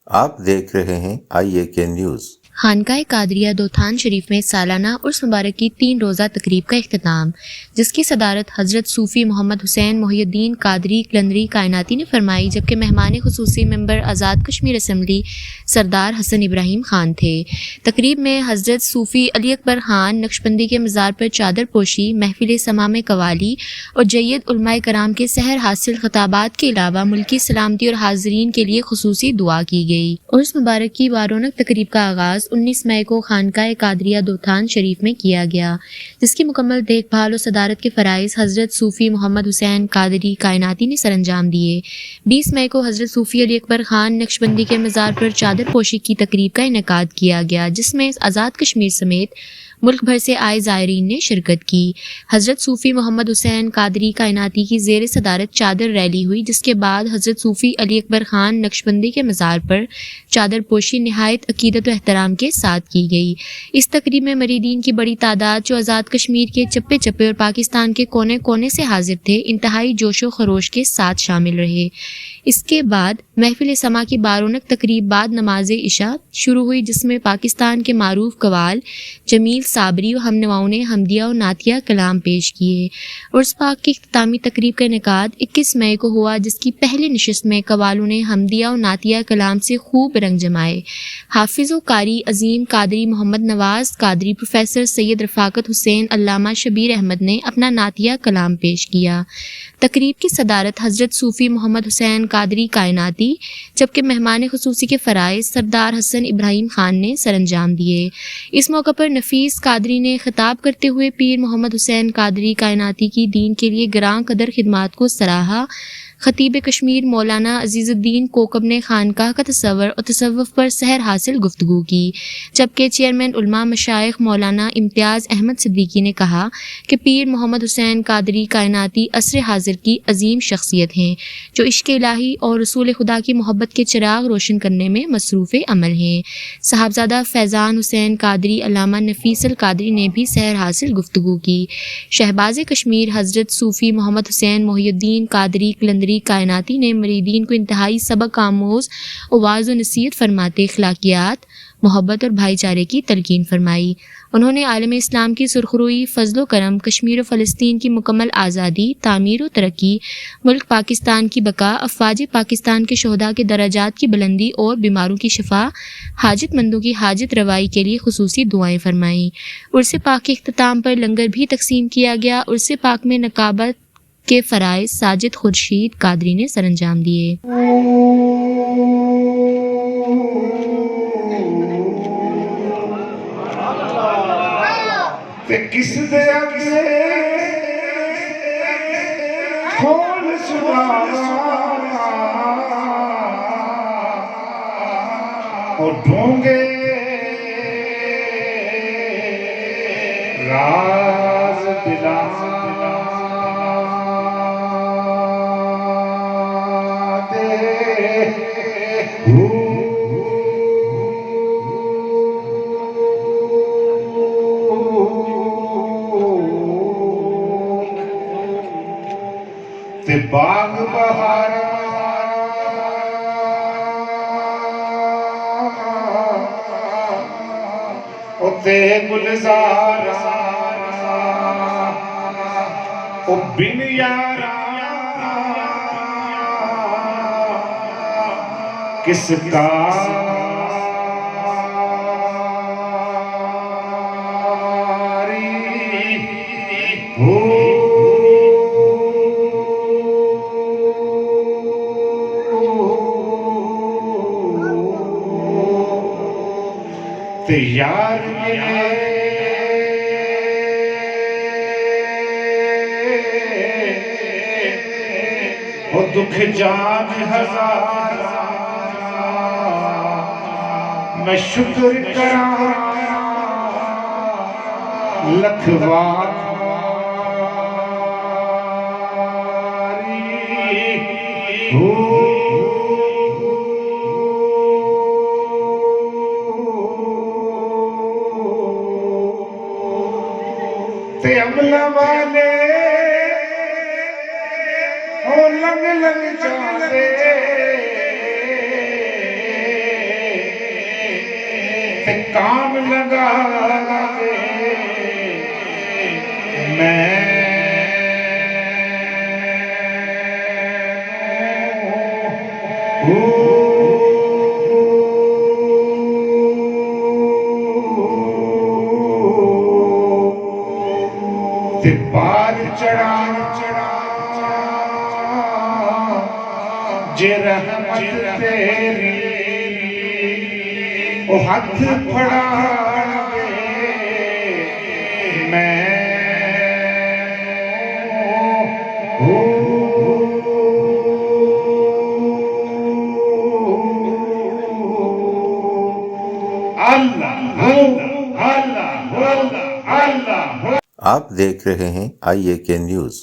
आप देख रहे हैं IAK न्यूज़। खानकाए कादरिया दोथान शरीफ में सालाना उर्स मुबारक की 3 रोज़ा तकरीब का इख्तिताम, जिसकी सदारत हज़रत सूफ़ी मोहम्मद हुसैन मोहिउद्दीन कादरी कलंदरी कायनाती ने फरमाई, जबकि मेहमान खुसूसी मेंबर आज़ाद कश्मीर असम्बली सरदार हसन इब्राहिम खान थे। तकरीब में हज़रत सूफ़ी अली अकबर खान नक्शबंदी के मज़ार पर चादर पोशी, महफिल समा में कवाली और जय्यद उलमाए कराम के सहर हासिल खिताबात के अलावा मुल्की सलामती और हाज़रीन के लिए खुसूसी दुआ की गई। उर्स मुबारक की बारौनक तकरीब का आगाज़ 19 मई को खानकाए कादरिया दोथान शरीफ में किया गया, जिसकी मुकम्मल देखभाल और सदारत के फ़राइज़ हज़रत सूफ़ी मोहम्मद हुसैन कादरी कायनाती ने सरअंजाम दिए। 20 मई को हज़रत सूफ़ी अली अकबर खान नक्शबंदी के मज़ार पर चादर पोशी की तकरीब का इनेकाद किया गया, जिसमें आज़ाद कश्मीर समेत मुल्क भर से आए ज़ायरीन ने शिरकत की। हज़रत सूफ़ी मोहम्मद हुसैन कादरी कायनाती की ज़ेर सदारत चादर रैली हुई, जिसके बाद हज़रत सूफ़ी अली अकबर खान नक्शबंदी के मज़ार पर चादर पोशी निहायत अकीदत व एहतराम के साथ की गई। इस तकरीब में मरीदीन की बड़ी तादाद, जो आज़ाद कश्मीर के चप्पे चप्पे और पाकिस्तान के कोने कोने से हाजिर थे, इंतहाई जोशो खरोश के साथ शामिल रहे। इसके बाद महफिल समा की बारौनक तकरीब बाद नमाज इशा शुरू हुई, जिसमें पाकिस्तान के मारूफ कवाल जमील साबरी व हमनवाओं ने हमदिया और नातिया कलाम पेश किए। उर्स पाक की इख्तितामी तकरीब का इनेकाद 21 मई को हुआ, जिसकी पहली नशिस्त में कवालों ने हमदिया और नातिया कलाम से खूब रंग जमाए। हाफिज़ व कारी अजीम कादरी मोहम्मद नवाज कादरी, प्रोफेसर सैयद रफ़ाकत हुसैन, अल्लामा शबीर अहमद ने अपना नातिया कलाम पेश किया। तकरीब की सदारत हज़रत सूफ़ी मोहम्मद हुसैन कादरी कायनाती, जबकि मेहमान खुसूसी के फ़राइज़ सरदार हसन इब्राहिम खान ने सरअंजाम दिए। इस मौका पर नफीस कादरी ने खिताब करते हुए पीर मोहम्मद हुसैन कादरी कायनाती की दीन के लिए ग्रां कदर खिदमात को सराहा। खतीब कश्मीर मौलाना अजीज़ुद्दीन कोकब ने खानकाह का तसव्वुर और तसव्वुफ़ पर सहर हासिल गुफ्तगू की, जबकि चेयरमैन उलमा मशाइख मौलाना इम्तियाज़ अहमद सिद्दीकी ने कहा कि पीर मोहम्मद हुसैन कादरी कायनाती असर हाजिर की अजीम शख्सियत हैं, जो इश्क़ इलाही और रसूल खुदा की मोहब्बत के चिराग रोशन करने में मसरूफ़ अमल हैं। साहबजादा फैज़ान हुसैन कादरी अल्लामा नफीसल कादरी ने भी सहर हासिल गुफ्तगू की। शहबाज कश्मीर हज़रत सूफ़ी मोहम्मद हुसैन मोहिउद्दीन कादरी कलंदरी कायनाती ने मरीदीन को इंतहाई सबक आमोज़ और वाज़ व नसीहत फरमाते अखलाकियात, मोहब्बत और भाईचारे की तलकीन फरमाई। उन्होंने आलम इस्लाम की सुरखरुई, फजलो करम, कश्मीर और फ़लस्तीन की मुकम्मल आज़ादी, तामीर और तरक्की, मुल्क पाकिस्तान की बका, अफ़वाज पाकिस्तान के शोहदा के दराजात की बुलंदी और बीमारों की शिफा, हाजतमंदों की हाजत रवाई के लिए खुसूसी दुआएं फरमाईं। उर्स पाक के इख्तिताम पर लंगर भी तकसीम किया गया। उर्स पाक में नकाबत के फ़राइज़ साजिद खुर्शीद कादरी ने सरअंजाम दिए। किस दे अगे खोल सुनावा और ढूंगे राज दिला ते बाग बहारा ते गुलजारा ओ बिन यारा किसका हो ते यार ओ दुख जान हजार मैं शुक्र करा लखवारी हो ते अमला वाले ओ लंग लंग जाते ते काम लगा दे ते पार चढ़ा जे रहमत तेरी ओ हथ फड़ा अल्लाह अल्लाह अल्लाह अल्लाह। आप देख रहे हैं IAK न्यूज।